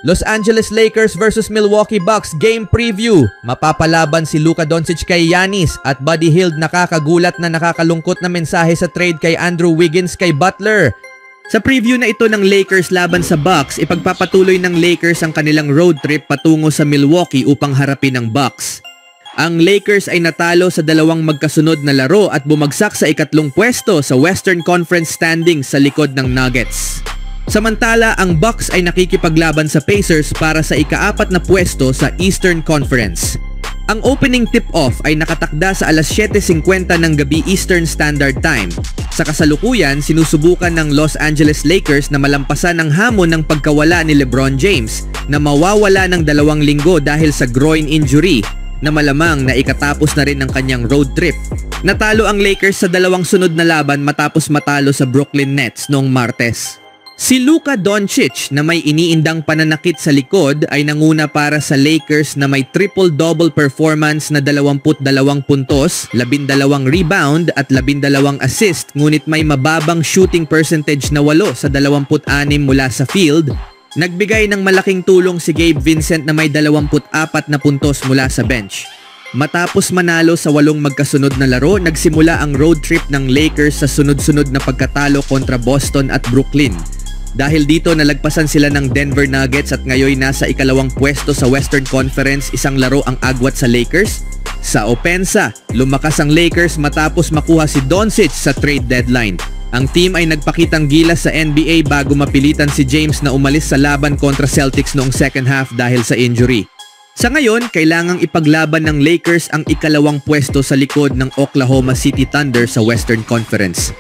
Los Angeles Lakers versus Milwaukee Bucks Game Preview. Mapapalaban si Luka Doncic kay Giannis at Buddy Hield nakakagulat na nakakalungkot na mensahe sa trade kay Andrew Wiggins kay Butler. Sa preview na ito ng Lakers laban sa Bucks, ipagpapatuloy ng Lakers ang kanilang road trip patungo sa Milwaukee upang harapin ang Bucks. Ang Lakers ay natalo sa dalawang magkasunod na laro at bumagsak sa ikatlong pwesto sa Western Conference standings sa likod ng Nuggets. Samantala, ang Bucks ay nakikipaglaban sa Pacers para sa ika-4 na pwesto sa Eastern Conference. Ang opening tip-off ay nakatakda sa alas 7:50 ng gabi Eastern Standard Time. Sa kasalukuyan, sinusubukan ng Los Angeles Lakers na malampasan ang hamon ng pagkawala ni LeBron James na mawawala ng 2 linggo dahil sa groin injury na malamang na ikatapos na rin ng kanyang road trip. Natalo ang Lakers sa 2 sunod na laban matapos matalo sa Brooklyn Nets noong Martes. Si Luka Doncic na may iniindang pananakit sa likod ay nanguna para sa Lakers na may triple-double performance na 22 puntos, 12 rebound at 12 assist, ngunit may mababang shooting percentage na 8 sa 26 mula sa field. Nagbigay ng malaking tulong si Gabe Vincent na may 24 na puntos mula sa bench. Matapos manalo sa 8 magkasunod na laro, nagsimula ang road trip ng Lakers sa sunod-sunod na pagkatalo kontra Boston at Brooklyn. Dahil dito nalagpasan sila ng Denver Nuggets at ngayon nasa ika-2 pwesto sa Western Conference, isang laro ang agwat sa Lakers. Sa opensa, lumakas ang Lakers matapos makuha si Doncic sa trade deadline. Ang team ay nagpakitang gilas sa NBA bago mapilitan si James na umalis sa laban kontra Celtics noong second half dahil sa injury. Sa ngayon, kailangang ipaglaban ng Lakers ang ika-2 pwesto sa likod ng Oklahoma City Thunder sa Western Conference.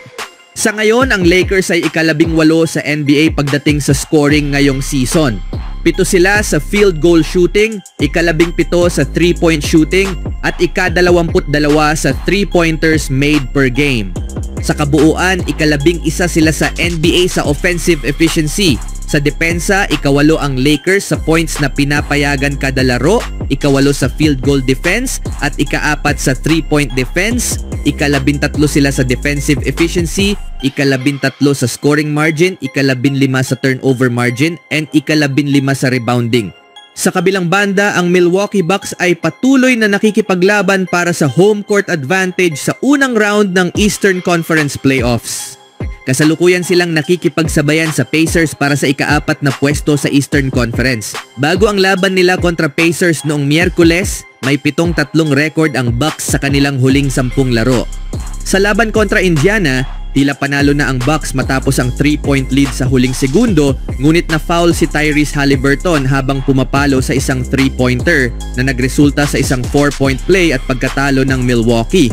Sa ngayon, ang Lakers ay ika-18 sa NBA pagdating sa scoring ngayong season. 7 sila sa field goal shooting, ika-17 sa 3-point shooting, at ika-22 sa 3-pointers made per game. Sa kabuuan, ika-11 sila sa NBA sa offensive efficiency. Sa depensa, ika-8 ang Lakers sa points na pinapayagan kada laro, ika-8 sa field goal defense, at ika-4 sa 3-point defense, ika-13 sila sa defensive efficiency, ika-13 sa scoring margin, ika-15 sa turnover margin, and ika-15 sa rebounding. Sa kabilang banda, ang Milwaukee Bucks ay patuloy na nakikipaglaban para sa home court advantage sa unang round ng Eastern Conference Playoffs. Kasalukuyan silang nakikipagsabayan sa Pacers para sa ika-4 na pwesto sa Eastern Conference. Bago ang laban nila kontra Pacers noong Miyerkules, may 7-3 record ang Bucks sa kanilang huling 10 laro. Sa laban kontra Indiana, tila panalo na ang Bucks matapos ang 3-point lead sa huling segundo, ngunit na-foul si Tyrese Haliburton habang pumapalo sa isang 3-pointer na nagresulta sa isang 4-point play at pagkatalo ng Milwaukee.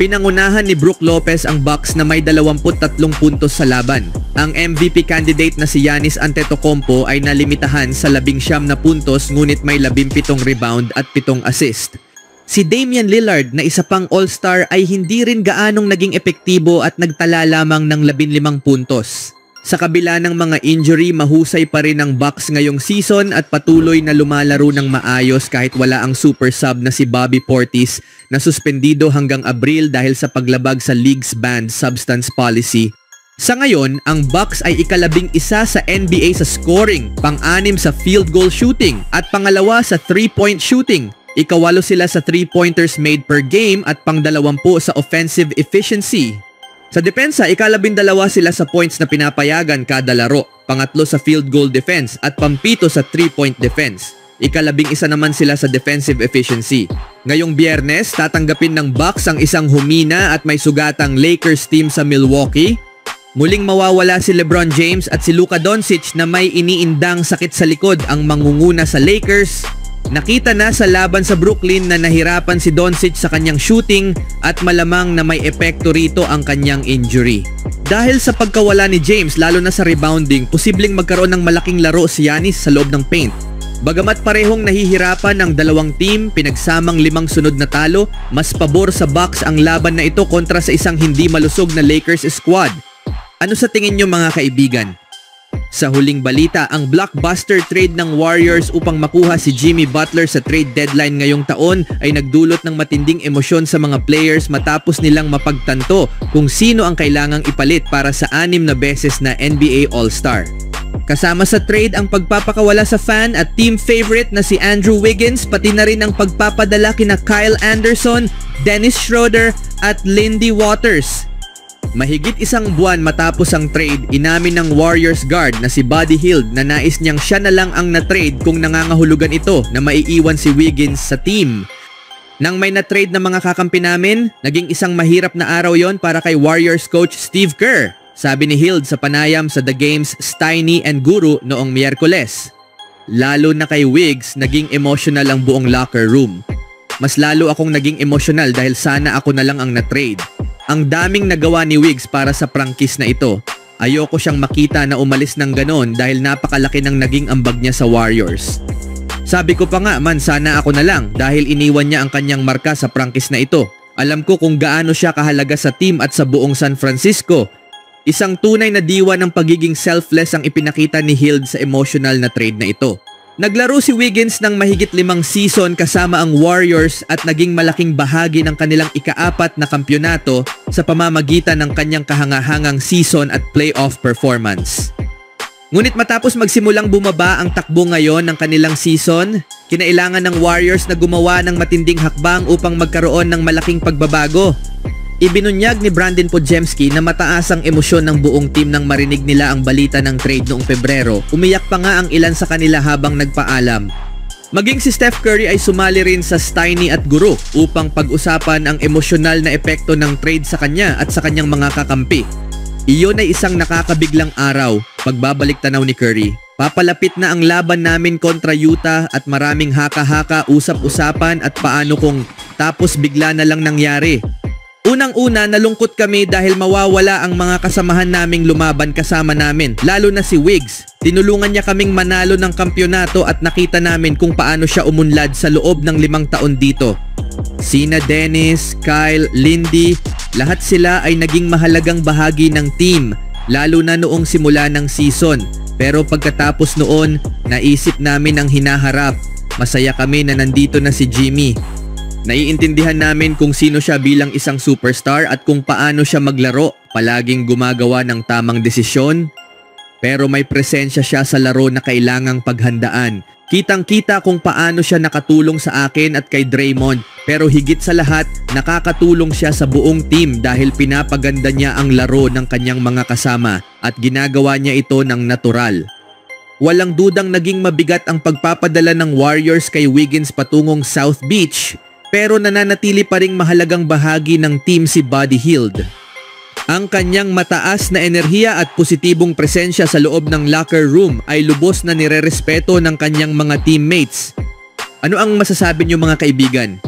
Pinangunahan ni Brook Lopez ang Bucks na may 23 puntos sa laban. Ang MVP candidate na si Giannis Antetokounmpo ay nalimitahan sa 19 na puntos ngunit may 17 rebound at 7 assist. Si Damian Lillard na isa pang All-Star ay hindi rin gaanong naging epektibo at nagtala lamang ng 15 puntos. Sa kabila ng mga injury, mahusay pa rin ang Bucks ngayong season at patuloy na lumalaro ng maayos kahit wala ang super sub na si Bobby Portis na suspendido hanggang Abril dahil sa paglabag sa league's banned substance policy. Sa ngayon, ang Bucks ay ika-11 sa NBA sa scoring, pang-6 sa field goal shooting at pangalawa sa 3-point shooting. Ika-8 sila sa 3-pointers made per game at pang-20 sa offensive efficiency. Sa depensa, ika-12 sila sa points na pinapayagan kada laro, pangatlo sa field goal defense at pampito sa 3-point defense. Ika-11 naman sila sa defensive efficiency. Ngayong Biyernes, tatanggapin ng Bucks ang isang humina at may sugatang Lakers team sa Milwaukee. Muling mawawala si LeBron James at si Luka Doncic na may iniindang sakit sa likod ang mangunguna sa Lakers. Nakita na sa laban sa Brooklyn na nahirapan si Doncic sa kanyang shooting at malamang na may epekto rito ang kanyang injury. Dahil sa pagkawala ni James lalo na sa rebounding, posibleng magkaroon ng malaking laro si Giannis sa loob ng paint. Bagamat parehong nahihirapan ng dalawang team, pinagsamang 5 sunod na talo, mas pabor sa Bucks ang laban na ito kontra sa isang hindi malusog na Lakers squad. Ano sa tingin nyo mga kaibigan? Sa huling balita, ang blockbuster trade ng Warriors upang makuha si Jimmy Butler sa trade deadline ngayong taon ay nagdulot ng matinding emosyon sa mga players matapos nilang mapagtanto kung sino ang kailangang ipalit para sa 6 na beses na NBA All-Star. Kasama sa trade ang pagpapakawala sa fan at team favorite na si Andrew Wiggins, pati na rin ang pagpapadala kina Kyle Anderson, Dennis Schroeder at Lindy Waters. Mahigit isang buwan matapos ang trade, inamin ng Warriors guard na si Buddy Hield na nais niyang siya na lang ang na-trade kung nangangahulugan ito na maiiwan si Wiggins sa team. Nang may na-trade na mga kakampi namin, naging isang mahirap na araw yon para kay Warriors coach Steve Kerr, sabi ni Hield sa panayam sa The Game's Steiny and Guru noong Miyerkules. Lalo na kay Wiggs, naging emotional ang buong locker room. Mas lalo akong naging emotional dahil sana ako na lang ang na-trade. Ang daming nagawa ni Wiggs para sa prangkis na ito. Ayoko siyang makita na umalis ng ganon dahil napakalaki ng naging ambag niya sa Warriors. Sabi ko pa nga man sana ako na lang dahil iniwan niya ang kanyang marka sa prangkis na ito. Alam ko kung gaano siya kahalaga sa team at sa buong San Francisco. Isang tunay na diwa ng pagiging selfless ang ipinakita ni Hield sa emotional na trade na ito. Naglaro si Wiggins ng mahigit 5 season kasama ang Warriors at naging malaking bahagi ng kanilang ika-4 na kampyonato sa pamamagitan ng kanyang kahangahangang season at playoff performance. Ngunit matapos magsimulang bumaba ang takbo ngayon ng kanilang season, kinailangan ng Warriors na gumawa ng matinding hakbang upang magkaroon ng malaking pagbabago. Ibinunyag ni Brandon Podziemski na mataas ang emosyon ng buong team nang marinig nila ang balita ng trade noong Pebrero. Umiyak pa nga ang ilan sa kanila habang nagpaalam. Maging si Steph Curry ay sumali rin sa Steiny at Guru upang pag-usapan ang emosyonal na epekto ng trade sa kanya at sa kanyang mga kakampi. Iyon ay isang nakakabiglang araw, pagbabalik tanaw ni Curry. Papalapit na ang laban namin kontra Utah at maraming haka-haka, usap-usapan at paano kung tapos bigla na lang nangyari. Unang-una, nalungkot kami dahil mawawala ang mga kasamahan naming lumaban kasama namin, lalo na si Wiggs. Tinulungan niya kaming manalo ng kampyonato at nakita namin kung paano siya umunlad sa loob ng 5 taon dito. Sina Dennis, Kyle, Lindy, lahat sila ay naging mahalagang bahagi ng team, lalo na noong simula ng season. Pero pagkatapos noon, naisip namin ang hinaharap. Masaya kami na nandito na si Jimmy. Naiintindihan namin kung sino siya bilang isang superstar at kung paano siya maglaro, palaging gumagawa ng tamang desisyon. Pero may presensya siya sa laro na kailangang paghandaan. Kitang-kita kung paano siya nakatulong sa akin at kay Draymond, pero higit sa lahat, nakakatulong siya sa buong team dahil pinapaganda niya ang laro ng kanyang mga kasama at ginagawa niya ito ng natural. Walang dudang naging mabigat ang pagpapadala ng Warriors kay Wiggins patungong South Beach, pero nananatili pa ring mahalagang bahagi ng team si Buddy Hield. Ang kanyang mataas na enerhiya at positibong presensya sa loob ng locker room ay lubos na nirerespeto ng kanyang mga teammates. Ano ang masasabi niyo mga kaibigan?